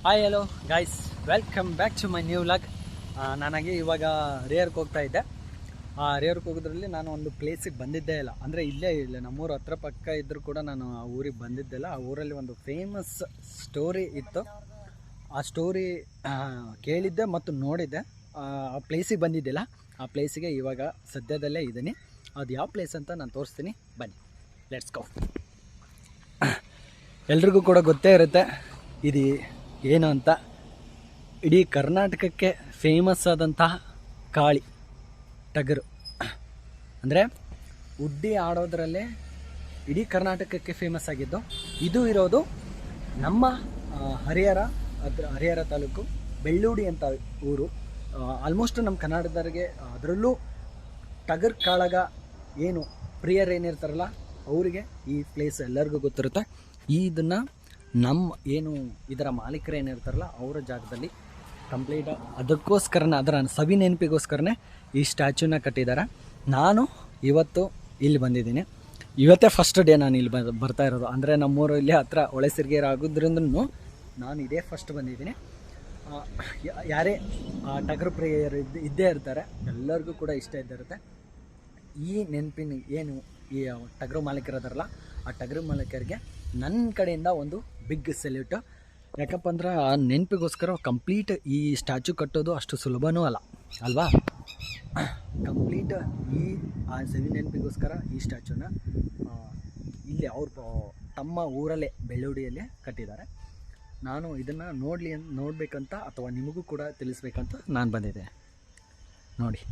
Hi hello guys, welcome back to my new vlog. ನನಗೆ ಇವಾಗ ರೇರ್ಗೆ ಹೋಗ್ತಾ ಇದ್ದೆ. ರೇರ್ಗೆ ಹೋಗೋದ್ರಲ್ಲಿ ನಾನು ಒಂದು ಪ್ಲೇಸಿಗೆ ಬಂದಿದ್ದೇ ಇಲ್ಲ, ಅಂದರೆ ಇಲ್ಲೇ ಇಲ್ಲ ನಮ್ಮೂರು ಹತ್ರ ಪಕ್ಕ ಇದ್ದರೂ ಕೂಡ ನಾನು ಆ ಊರಿಗೆ ಬಂದಿದ್ದಿಲ್ಲ. ಆ ಊರಲ್ಲಿ ಒಂದು ಫೇಮಸ್ ಸ್ಟೋರಿ ಇತ್ತು. ಆ ಸ್ಟೋರಿ ಕೇಳಿದ್ದೆ ಮತ್ತು ನೋಡಿದ್ದೆ. ಆ ಪ್ಲೇಸಿಗೆ ಬಂದಿದ್ದಿಲ್ಲ. ಆ ಪ್ಲೇಸಿಗೆ ಇವಾಗ ಸದ್ಯದಲ್ಲೇ ಇದ್ದೀನಿ. ಅದು ಯಾವ ಪ್ಲೇಸ್ ಅಂತ ನಾನು ತೋರಿಸ್ತೀನಿ, ಬನ್ನಿ, ಲೆಟ್ಸ್ ಗೋ. ಎಲ್ರಿಗೂ ಕೂಡ ಗೊತ್ತೇ ಇರುತ್ತೆ ಇದು ಏನು ಅಂತ. ಇಡೀ ಕರ್ನಾಟಕಕ್ಕೆ ಫೇಮಸ್ ಆದಂತಹ ಕಾಳಿ ಟಗರು, ಅಂದರೆ ಉಡ್ಡಿ ಆಡೋದ್ರಲ್ಲೇ ಇಡೀ ಕರ್ನಾಟಕಕ್ಕೆ ಫೇಮಸ್ ಆಗಿದ್ದು. ಇದು ಇರೋದು ನಮ್ಮ ಹರಿಹರ ತಾಲೂಕು ಬೆಳ್ಳೂಡಿ ಅಂತ ಊರು. ಆಲ್ಮೋಸ್ಟ್ ನಮ್ಮ ಕನ್ನಡದವರಿಗೆ, ಅದರಲ್ಲೂ ಟಗರ್ ಕಾಳಗ ಏನು ಪ್ರಿಯರೇನಿರ್ತಾರಲ್ಲ ಅವರಿಗೆ ಈ ಪ್ಲೇಸ್ ಎಲ್ಲರಿಗೂ ಗೊತ್ತಿರುತ್ತೆ. ಇದನ್ನು ನಮ್ಮ ಏನು ಇದರ ಮಾಲೀಕರು ಏನಿರ್ತಾರಲ್ಲ ಅವರ ಜಾಗದಲ್ಲಿ ಕಂಪ್ಲೀಟ್ ಅದಕ್ಕೋಸ್ಕರನೇ, ಅದರ ಸವಿ ನೆನಪಿಗೋಸ್ಕರನೇ ಈ ಸ್ಟ್ಯಾಚ್ಯೂನ ಕಟ್ಟಿದ್ದಾರೆ. ನಾನು ಇವತ್ತು ಇಲ್ಲಿ ಬಂದಿದ್ದೀನಿ. ಇವತ್ತೇ ಫಸ್ಟ್ ಡೇ ನಾನು ಇಲ್ಲಿ ಬರ್ತಾ ಇರೋದು. ಅಂದರೆ ನಮ್ಮೂರು ಇಲ್ಲಿ ಹತ್ರ ಹೊಳೆಸಿರ್ಗೇರ ಆಗೋದ್ರಿಂದನೂ ನಾನು ಇದೇ ಫಸ್ಟ್ ಬಂದಿದ್ದೀನಿ. ಯಾರೇ ಟಗರು ಪ್ರಿಯರು ಇದ್ದೇ ಇರ್ತಾರೆ, ಎಲ್ಲರಿಗೂ ಕೂಡ ಇಷ್ಟ ಇದ್ದಿರುತ್ತೆ. ಈ ನೆನಪಿನ ಏನು ಈ ಟಗರು ಮಾಲೀಕರದಾರಲ್ಲ, ಆ ಟಗರು ಮಾಲೀಕರಿಗೆ ನನ್ನ ಕಡೆಯಿಂದ ಒಂದು ಬಿಗ್ ಸೆಲ್ಯೂಟ್. ಯಾಕಪ್ಪ ಅಂದ್ರೆ ಆ ನೆನಪಿಗೋಸ್ಕರ ಕಂಪ್ಲೀಟ್ ಈ ಸ್ಟ್ಯಾಚ್ಯೂ ಕಟ್ಟೋದು ಅಷ್ಟು ಸುಲಭನೂ ಅಲ್ವಾ. ಕಂಪ್ಲೀಟ್ ಆ ಸವಿ ನೆನಪಿಗೋಸ್ಕರ ಈ ಸ್ಟ್ಯಾಚ್ಯೂನ ಇಲ್ಲಿ ಅವ್ರು ತಮ್ಮ ಊರಲ್ಲೇ ಬೆಳ್ಳೂಡಿಯಲ್ಲೇ ಕಟ್ಟಿದ್ದಾರೆ. ನಾನು ಇದನ್ನು ನೋಡಬೇಕಂತ ಅಥವಾ ನಿಮಗೂ ಕೂಡ ತಿಳಿಸ್ಬೇಕಂತ ನಾನು ಬಂದಿದ್ದೆ. ನೋಡಿ.